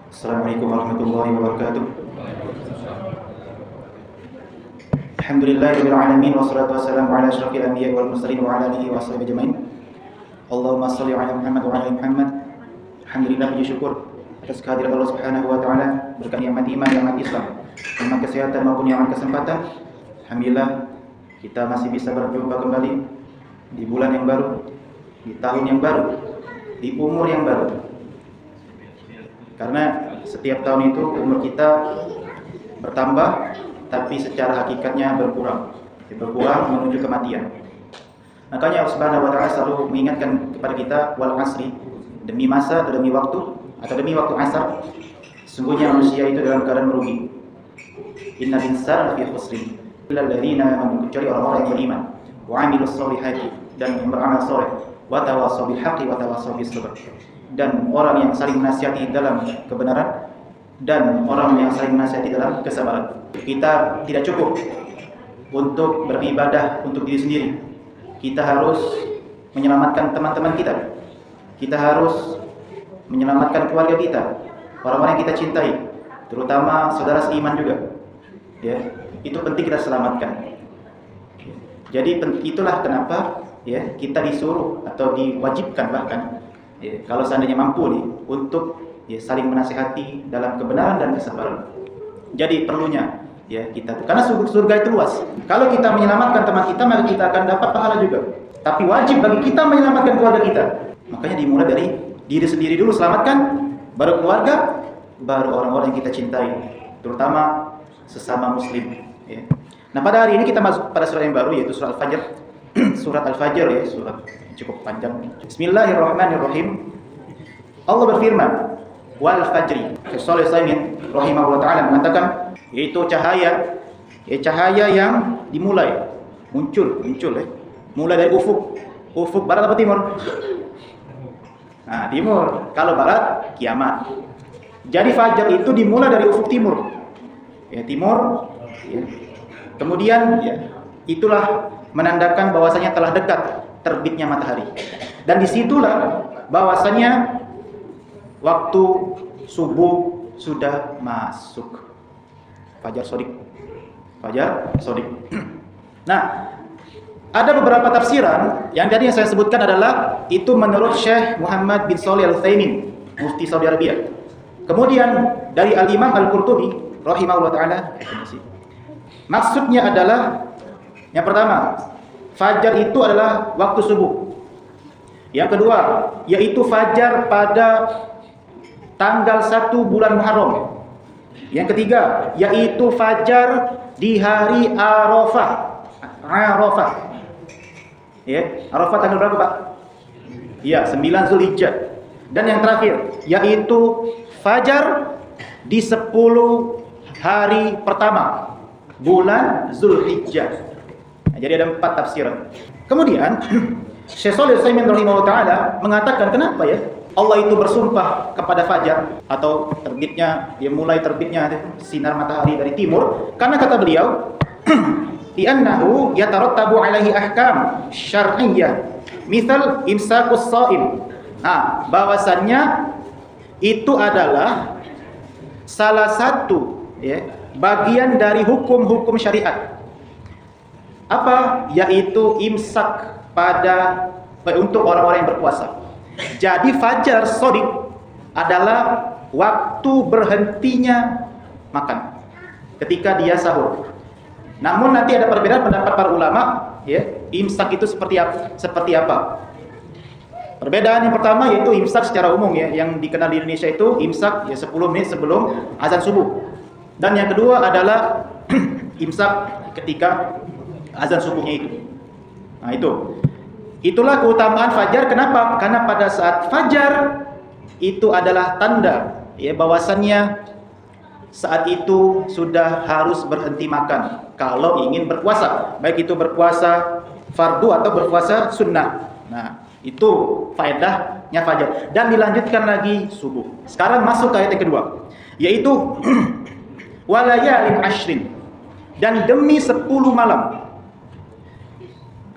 Assalamualaikum warahmatullahi wabarakatuh. Alhamdulillahirabbil alamin wassalatu wassalamu ala asyrafil anbiya'i wal mursalin wa ala alihi wa sahbihi ajmain. Allahumma shalli ala Muhammad wa ala ali Muhammad. Alhamdulillah, puji syukur atas kehadiran Allah Subhanahu wa taala, berkat nikmat iman, nikmat Islam, nikmat kesehatan maupun nikmat kesempatan. Alhamdulillah kita masih bisa berjumpa kembali di bulan yang baru, di tahun yang baru, di umur yang baru. Karena setiap tahun itu umur kita bertambah, tapi secara hakikatnya berkurang menuju kematian. Makanya Allah Subhanahu wa taala selalu mengingatkan kepada kita, wal asri, demi masa atau demi waktu atau demi waktu asar, sesungguhnya manusia itu dalam keadaan merugi. Innal insana lafi khusrin illa alladziina amanu, kecuali orang-orang yang beriman, wa 'amilus shalihati, dan yang beramal saleh, wa tawassaw bil haqqi wa tawassaw bis sabr, dan orang yang saling menasihati dalam kebenaran dan orang yang saling menasihati dalam kesabaran. Kita tidak cukup untuk beribadah untuk diri sendiri. Kita harus menyelamatkan teman-teman kita. Kita harus menyelamatkan keluarga kita, orang-orang yang kita cintai, terutama saudara seiman juga. Ya, itu penting kita selamatkan. Jadi itulah kenapa ya kita disuruh atau diwajibkan bahkan ya, kalau seandainya mampu nih untuk ya saling menasihati dalam kebenaran dan kesabaran. Jadi perlunya ya kita, karena surga itu luas. Kalau kita menyelamatkan teman kita, maka kita akan dapat pahala juga. Tapi wajib bagi kita menyelamatkan keluarga kita. Makanya dimulai dari diri sendiri dulu, selamatkan, baru keluarga, baru orang-orang yang kita cintai, terutama sesama muslim ya. Nah, pada hari ini kita masuk pada surat yang baru, yaitu surat Al-Fajr. Surat Al-Fajr ya, surat cukup panjang. Bismillahirrahmanirrahim. Allah berfirman, wal fajri. Syaikhul Utsaimin rahimahullah taala mengatakan, yaitu cahaya, cahaya yang dimulai muncul ya. Mulai dari ufuk barat atau timur? Nah, timur. Kalau barat, kiamat. Jadi fajar itu dimulai dari ufuk timur. Ya, timur ya. Kemudian ya, itulah menandakan bahwasanya telah dekat terbitnya matahari. Dan disitulah bahwasanya waktu subuh sudah masuk. Fajar sodik. Nah, ada beberapa tafsiran yang tadi yang saya sebutkan adalah itu menurut Syekh Muhammad bin Shalih Al-Utsaimin, mufti Saudi Arabia. Kemudian dari Al-Imam Al-Qurtubi rahimahullah taala, maksudnya adalah yang pertama, fajar itu adalah waktu subuh. Yang kedua, yaitu fajar pada tanggal 1 bulan Muharram. Yang ketiga, yaitu fajar di hari Arafah. Ya, Arafah tanggal berapa, Pak? Ya, 9 Zulhijjah. Dan yang terakhir, yaitu fajar di 10 hari pertama bulan Zulhijjah. Nah, jadi ada 4 tafsiran. Kemudian Syekh Shalih Al-Utsaimin rahimahullah taala mengatakan, kenapa ya Allah itu bersumpah kepada fajar atau mulai terbitnya sinar matahari dari timur? Karena kata beliau, li'annahu yatarattabu alaihi ahkam syar'iyyah misal imsakus shaim. Nah, bahwasannya itu adalah salah satu ya, bagian dari hukum-hukum syariat. Apa? Yaitu imsak untuk orang-orang yang berpuasa. Jadi fajar shadiq adalah waktu berhentinya makan ketika dia sahur. Namun nanti ada perbedaan pendapat para ulama ya, imsak itu seperti apa? Perbedaan yang pertama yaitu imsak secara umum ya, yang dikenal di Indonesia itu imsak ya 10 menit sebelum azan subuh. Dan yang kedua adalah imsak ketika azan subuhnya itu. Nah, itulah keutamaan fajar. Kenapa? Karena pada saat fajar itu adalah tanda ya bahwasannya saat itu sudah harus berhenti makan kalau ingin berpuasa, baik itu berpuasa fardu atau berpuasa sunnah. Nah, itu faedahnya fajar. Dan dilanjutkan lagi subuh. Sekarang masuk ke ayat yang kedua, yaitu walayalin ashrin, dan demi 10 malam.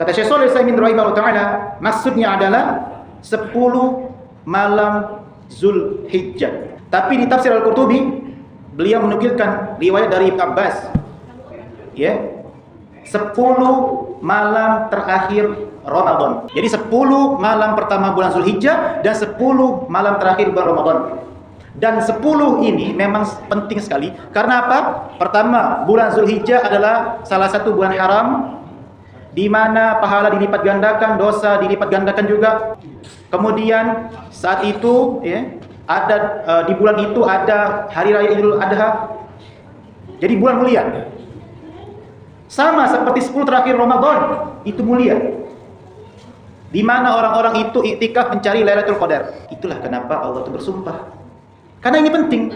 Kata Syekh Shalih Al-Utsaimin rahimahullah taala, maksudnya adalah 10 malam Zulhijjah. Tapi di tafsir Al-Qurtubi beliau menukilkan riwayat dari Ibnu Abbas, ya, 10 malam terakhir Ramadan. Jadi 10 malam pertama bulan Zulhijjah dan 10 malam terakhir bulan Ramadan. Dan 10 ini memang penting sekali. Karena apa? Pertama, bulan Zulhijjah adalah salah satu bulan haram, di mana pahala dilipat gandakan, dosa dilipat gandakan juga. Kemudian saat itu, ya, ada di bulan itu ada hari raya Idul Adha. Jadi bulan mulia. Sama seperti 10 terakhir Ramadan, itu mulia. Di mana orang-orang itu iktikaf mencari Lailatul Qadar. Itulah kenapa Allah itu bersumpah. Karena ini penting,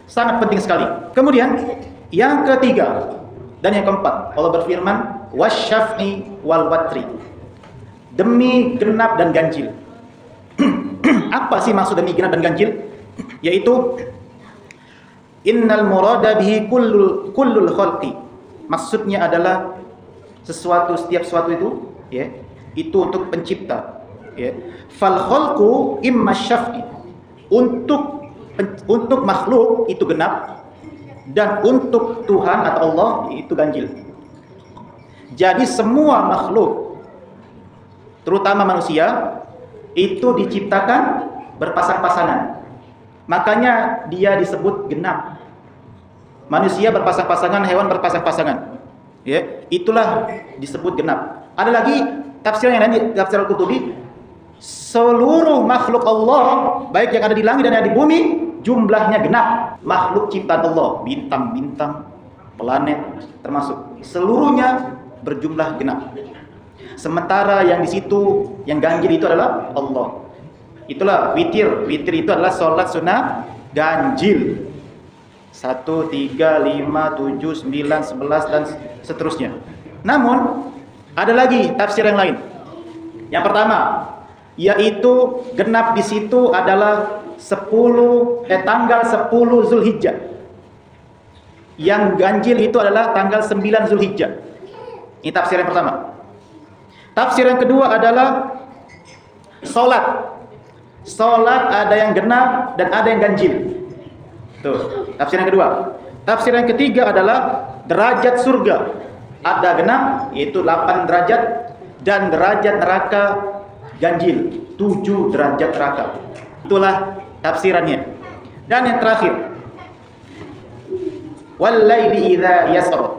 sangat penting sekali. Kemudian yang ketiga dan yang keempat, Allah berfirman, wasyaf'i wal watri. Demi genap dan ganjil. Apa sih maksud demi genap dan ganjil? Yaitu innal murada bihi kullul khalqi. Maksudnya adalah setiap sesuatu itu, ya, itu untuk pencipta, ya. Fal khalqu imma syaf'i. Untuk makhluk itu genap, dan untuk Tuhan atau Allah itu ganjil. Jadi semua makhluk, terutama manusia, itu diciptakan berpasang-pasangan. Makanya dia disebut genap. Manusia berpasang-pasangan, hewan berpasang-pasangan. Ya, itulah disebut genap. Ada lagi tafsir yang lain, tafsir Al-Qurtubi, seluruh makhluk Allah, baik yang ada di langit dan yang ada di bumi, jumlahnya genap. Makhluk ciptaan Allah, bintang-bintang, planet termasuk, seluruhnya berjumlah genap. Sementara yang di situ, yang ganjil itu adalah Allah. Itulah witir. Witir itu adalah sholat sunnah ganjil. 1, 3, 5, 7, 9, 11 dan seterusnya. Namun ada lagi tafsir yang lain. Yang pertama, yaitu genap di situ adalah tanggal 10 Zulhijjah. Yang ganjil itu adalah tanggal 9 Zulhijjah. Ini tafsir yang pertama. Tafsir yang kedua adalah salat. Salat ada yang genap dan ada yang ganjil. Tuh, tafsir yang kedua. Tafsir yang ketiga adalah derajat surga. Ada genap, yaitu 8 derajat, dan derajat neraka ganjil, 7 derajat neraka. Itulah tafsirannya. Dan yang terakhir, wal laili idza yasra.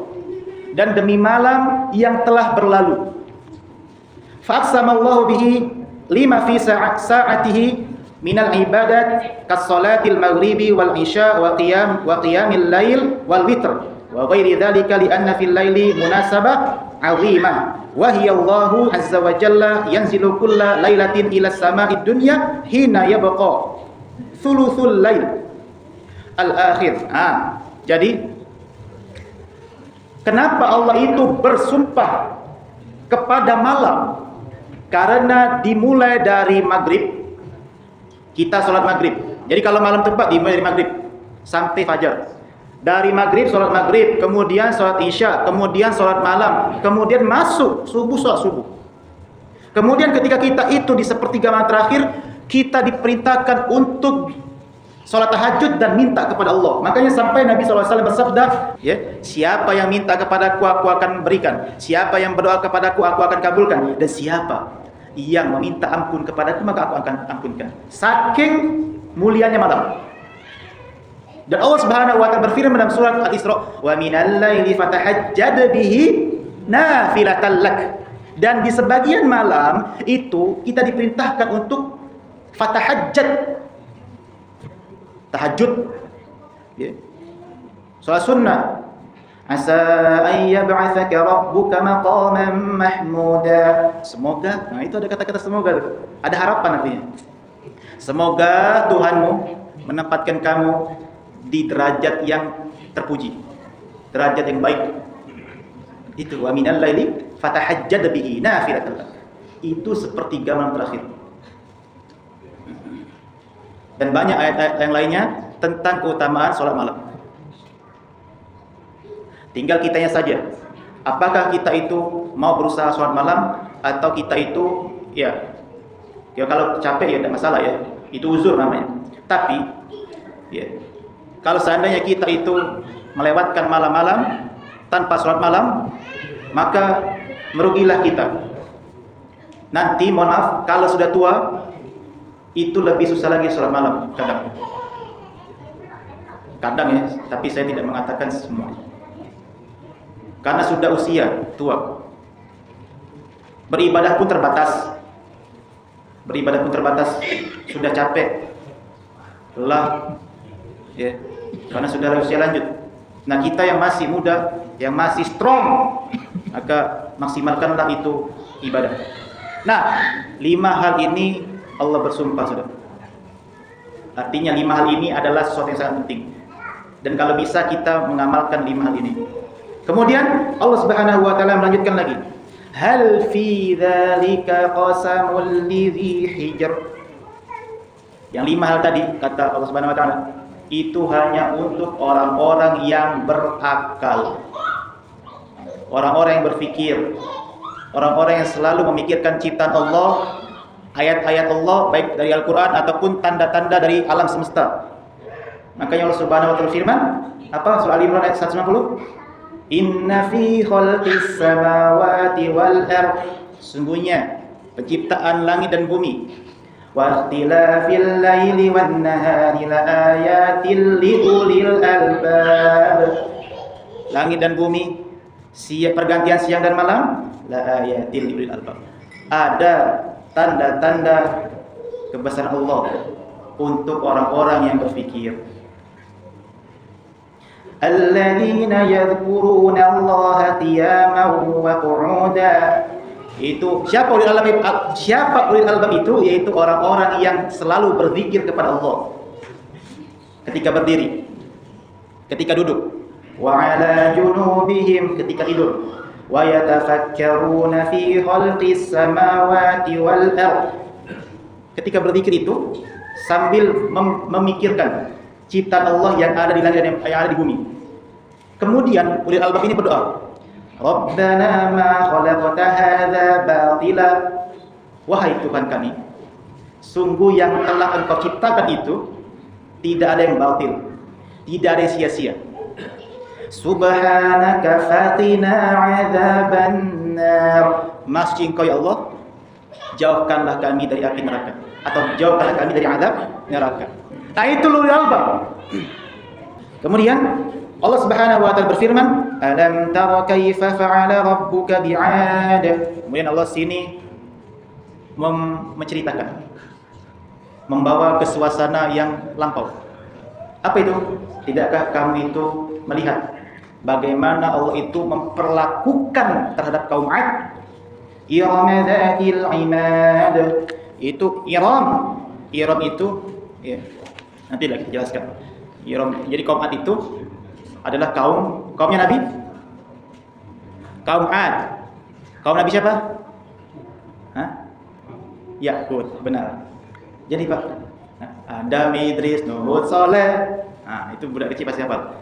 Dan demi malam yang telah berlalu. Fa'aqsamallahu bihi lima fi sa'atihi minal ibadat kas-salatil maghribi wal isya wa qiyamil lail wal witr wa ghairi dzalika li anna fil laili munasabah 'azimah wa hiya Allahu azza wa jalla yanzilu kulla lailatin ila sama'id dunya hina yabqa thuluthul lail al-akhir. Jadi kenapa Allah itu bersumpah kepada malam? Karena dimulai dari maghrib, kita sholat maghrib. Jadi kalau malam tepat dimulai dari maghrib sampai fajar. Dari maghrib sholat maghrib, kemudian sholat isya, kemudian sholat malam, kemudian masuk subuh, sholat subuh. Kemudian ketika kita itu di sepertiga malam terakhir, kita diperintahkan untuk sholat tahajud dan minta kepada Allah. Makanya sampai Nabi SAW bersabda, ya, siapa yang minta kepadaku, aku akan berikan. Siapa yang berdoa kepadaku, aku akan kabulkan. Dan siapa yang meminta ampun kepadaku, maka aku akan ampunkan. Saking mulianya malam. Dan Allah Subhanahu wa taala berfirman dalam surat Al-Isra, "Wa minal laili fatahajjad bihi nafilatan lak." Dan di sebagian malam itu kita diperintahkan untuk fatahajjad, tahajud, ya. Salat sunnah. Asa an yab'atsaka rabbuka maqaman mahmuda. Semoga, nah itu ada kata-kata semoga, ada harapan artinya. Semoga Tuhanmu menempatkan kamu di derajat yang terpuji, derajat yang baik. Itu wa minal laili fatahajjad bihi nafilatan lak. Itu sepertiga malam terakhir. Dan banyak ayat-ayat yang lainnya tentang keutamaan sholat malam. Tinggal kitanya saja. Apakah kita itu mau berusaha sholat malam, atau kita itu ya kalau capek ya tidak masalah ya. Itu uzur namanya. Tapi Ya. Kalau seandainya kita itu melewatkan malam-malam tanpa sholat malam, maka merugilah kita. Nanti mohon maaf, kalau sudah tua itu lebih susah lagi sholat malam kadang ya, tapi saya tidak mengatakan semua. Karena sudah usia tua, beribadah pun terbatas, sudah capek, lelah, ya, karena sudah usia lanjut. Nah, kita yang masih muda, yang masih strong, maka maksimalkanlah itu ibadah. Nah, 5 hal ini Allah bersumpah, saudara. Artinya 5 hal ini adalah sesuatu yang sangat penting. Dan kalau bisa kita mengamalkan 5 hal ini. Kemudian Allah Subhanahu wa taala melanjutkan lagi. Hal fi dzalika qasamul lidzi hijr. Yang 5 hal tadi kata Allah Subhanahu wa taala itu hanya untuk orang-orang yang berakal. Orang-orang yang berfikir, orang-orang yang selalu memikirkan ciptaan Allah, ayat-ayat Allah baik dari Al-Qur'an ataupun tanda-tanda dari alam semesta. Makanya Allah Subhanahu wa taala firman, apa? Surah Al-Imran ayat 190. Inna fi khalqis samawati wal ardh. Sungguhnya penciptaan langit dan bumi. Wa ikhtilafil laili wan nahari laayatil liulil albab. Langit dan bumi, pergantian siang dan malam, laayatil liulil albab. Ada tanda-tanda kebesaran Allah untuk orang-orang yang berfikir. Alladzina yadhkuruna Allaha qiyaman wa qu'udan. Itu siapa ulil albab itu? Yaitu orang-orang yang selalu berzikir kepada Allah ketika berdiri, ketika duduk, wa 'ala junubihim, ketika tidur, wa yatafakkaruna fi khalqis samawati wal ardh. Ketika berzikir itu sambil memikirkan ciptaan Allah yang ada di langit dan yang ada di bumi. Kemudian ulil albab ini berdoa, Rabbana ma khalaqta hadza batila. Wahai Tuhan kami, sungguh yang telah Engkau ciptakan itu tidak ada yang batil, tidak ada yang sia-sia. Subhanaka fatina adzaban nar. Masih Engkau ya Allah, jauhkanlah kami dari api neraka, atau jauhkanlah kami dari azab neraka. Nah, itu ulil albab. Kemudian Allah Subhanahu wa taala berfirman, "Alam tara kaifa fa'ala rabbuka bi'ad." Kemudian Allah sini menceritakan, membawa ke suasana yang lampau. Apa itu? Tidakkah kamu itu melihat bagaimana Allah itu memperlakukan terhadap kaum 'Ad? Iram dzatil 'imad. Itu Iram. Iram itu ya, nanti lagi kita jelaskan. Iram. Jadi kaum 'Ad itu adalah kaumnya Nabi. Kaum 'Ad. Kaum Nabi siapa? Hah? Ya, Hud, benar. Jadi Pak, Adam, Idris, Nuh, Hud, Saleh. Nah, itu budak kecil pasti hafal.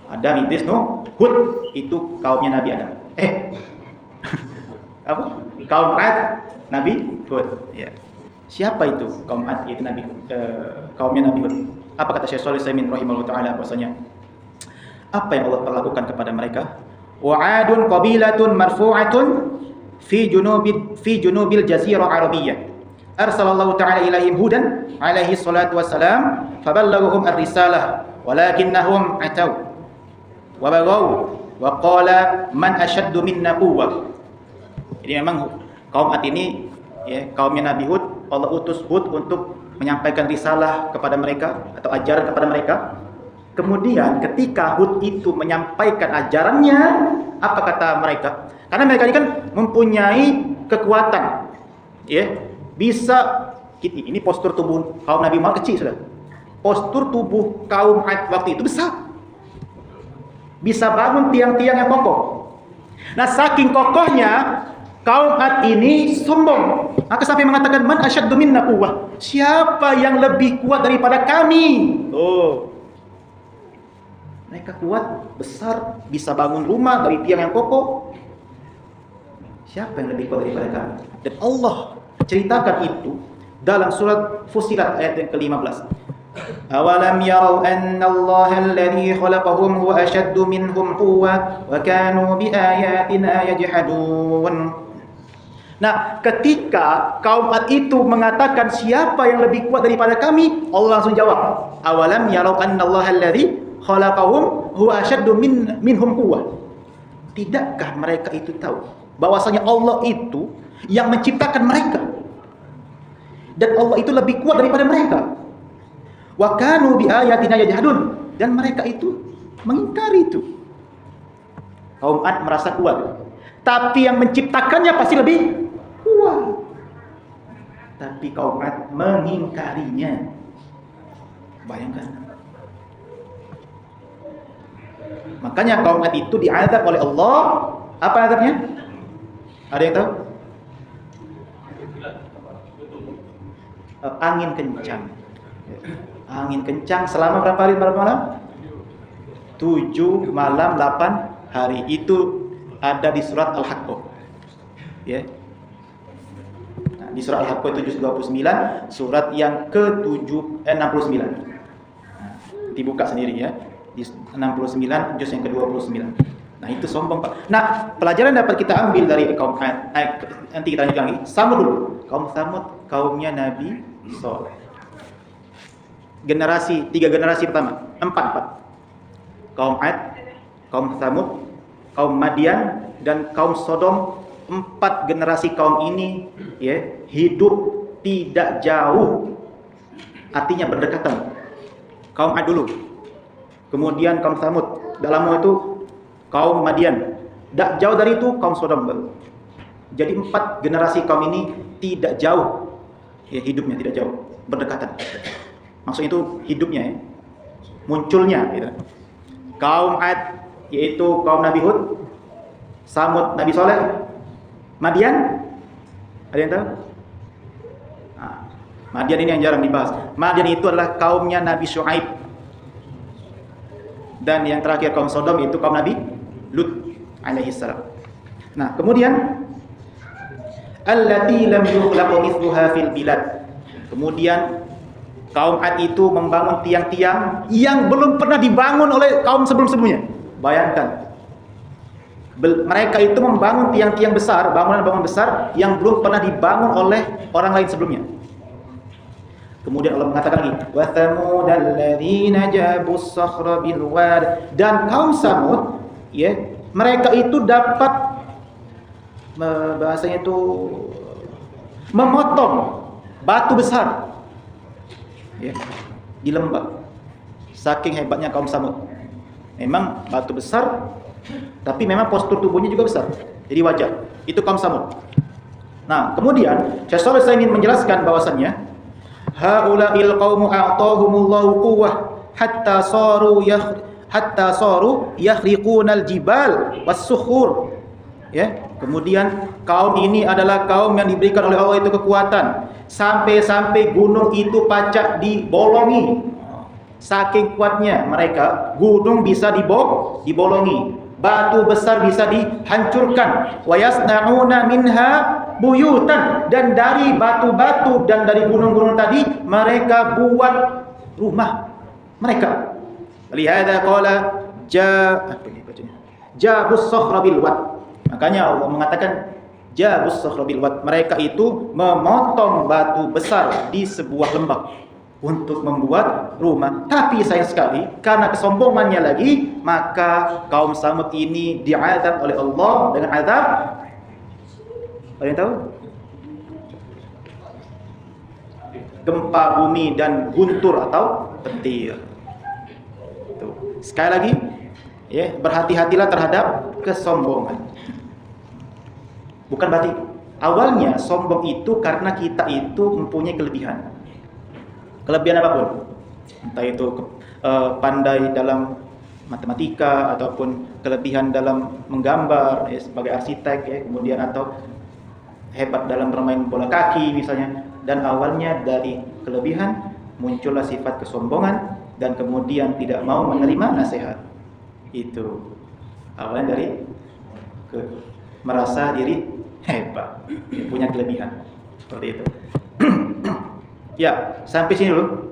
Adam, Idris, Nuh, Hud, itu kaumnya Nabi Adam. Apa? Kaum 'Ad, Nabi Hud. Ya. Siapa itu kaum 'Ad? Itu Nabi kaumnya Nabi Hud. Apa kata Syekh Shalih Al-Utsaimin rahimahullah taala, bahwasanya apa yang Allah perlakukan kepada mereka? Wa'adun qabilatun marfu'atun fi junubil jazirah arabiyyah. Arsalallahu ta'ala ilaihim hudan alaihi salatu wassalam faballaghum ar-risalah walakinnahum ataw wa baghaw wa qala man ashaddu minna quwwah. Jadi memang kaum 'Ad ini ya, kaumnya Nabi Hud, Allah utus Hud untuk menyampaikan risalah kepada mereka atau ajaran kepada mereka. Kemudian ketika Hud itu menyampaikan ajarannya, apa kata mereka? Karena mereka ini kan mempunyai kekuatan, ya, bisa. Ini postur tubuh kaum Nabi Muhammad kecil, sudah. Postur tubuh kaum 'Ad waktu itu besar, bisa bangun tiang-tiang yang kokoh. Nah, saking kokohnya kaum 'Ad ini sombong. Maka sampai mengatakan man asyaddu minna quwwah. Siapa yang lebih kuat daripada kami? Oh. Mereka kuat, besar, bisa bangun rumah dari tiang yang kokoh. Siapa yang lebih kuat daripada kami? Dan Allah ceritakan itu dalam surat Fussilat ayat yang ke-15. Awalam yarau anna Allah alladhi khalaqahum huwa ashaddu minhum quwwah wa kanu bi ayatina yajhadun. Nah, ketika kaum Ad itu mengatakan siapa yang lebih kuat daripada kami, Allah langsung jawab, awalam yarau anna Allah alladhi khalaqahum huwa ashaddu minhum quwwah. Tidakkah mereka itu tahu bahwasanya Allah itu yang menciptakan mereka dan Allah itu lebih kuat daripada mereka? Wa kanu bi ayatina yajhadun, dan mereka itu mengingkari itu. Kaum Ad merasa kuat, tapi yang menciptakannya pasti lebih kuat. Tapi kaum Ad mengingkarinya. Bayangkan. Makanya kaum Ad itu diazab oleh Allah. Apa azabnya? Ada yang tahu? Angin kencang. Angin kencang selama berapa hari berapa malam? 7 malam 8 hari. Itu ada di surat Al-Haqqah. Ya. Nah, di surat Al-Haqqah 729, surat yang ke-69. Nah, dibuka sendiri ya. Di 69 juz yang ke-29. Nah, itu sombong, Pak. Nah, pelajaran dapat kita ambil dari kaum nanti kita lanjut lagi. Samud dulu. Kaum Samud kaumnya Nabi Shalih. Generasi 3 generasi pertama, 4. Kaum Ad, kaum Tsamud, kaum Madian dan kaum Sodom. 4 generasi kaum ini ya, hidup tidak jauh. Artinya berdekatan. Kaum Ad dulu. Kemudian kaum Tsamud. Dalam itu kaum Madian. Tak jauh dari itu kaum Sodom baru. Jadi 4 generasi kaum ini tidak jauh. Ya, hidupnya tidak jauh, berdekatan. Maksudnya itu hidupnya ya, munculnya gitu. Kaum Ad yaitu kaum Nabi Hud, Samud Nabi Shalih, Madian ada yang tahu? Nah, Madian ini yang jarang dibahas. Madian itu adalah kaumnya Nabi Syuaib. Dan yang terakhir kaum Sodom itu kaum Nabi Lut alaihissalam. Nah, kemudian allati lam yukhlaq mithluha fil bilad. Kemudian kaum Ad itu membangun tiang-tiang yang belum pernah dibangun oleh kaum sebelum-sebelumnya. Bayangkan. Mereka itu membangun tiang-tiang besar, bangunan-bangunan besar yang belum pernah dibangun oleh orang lain sebelumnya. Kemudian Allah mengatakan lagi, wa thamud alladzina jabus sakhra bil wad. Dan kaum Samud, ya, mereka itu dapat bahasanya itu memotong batu besar. Ya, di lembah. Saking hebatnya kaum Samud. Memang batu besar, tapi memang postur tubuhnya juga besar. Jadi wajar. Itu kaum Samud. Nah, kemudian Syekh Shalih Al-Utsaimin menjelaskan bahwasannya haula'il qaumu a'tahumullahu quwwah hatta saru yakhriqunal jibal was-sukhur. Ya, kemudian kaum ini adalah kaum yang diberikan oleh Allah itu kekuatan sampai-sampai gunung itu pacak dibolongi. Saking kuatnya mereka, gunung bisa dibolongi, batu besar bisa dihancurkan. Wa yasna'una minha buyutan, dan dari batu-batu dan dari gunung-gunung tadi mereka buat rumah mereka. Lihada qala jabus sakhra bil wad. Makanya Allah mengatakan jabus sakhra bil wad. Mereka itu memotong batu besar di sebuah lembah untuk membuat rumah. Tapi sayang sekali, karena kesombongannya lagi, maka kaum Samud ini diazab oleh Allah dengan azab. Ada yang tahu? Gempa bumi dan guntur atau petir. Tuh. Sekali lagi, ya, berhati-hatilah terhadap kesombongan. Bukan berarti awalnya sombong itu karena kita itu mempunyai kelebihan. Kelebihan apapun, entah itu pandai dalam matematika ataupun kelebihan dalam menggambar ya, sebagai arsitek ya, kemudian atau hebat dalam bermain bola kaki misalnya, dan awalnya dari kelebihan muncullah sifat kesombongan dan kemudian tidak mau menerima nasihat. Itu awalnya dari merasa diri hebat, punya kelebihan seperti itu. Ya, sampai sini dulu.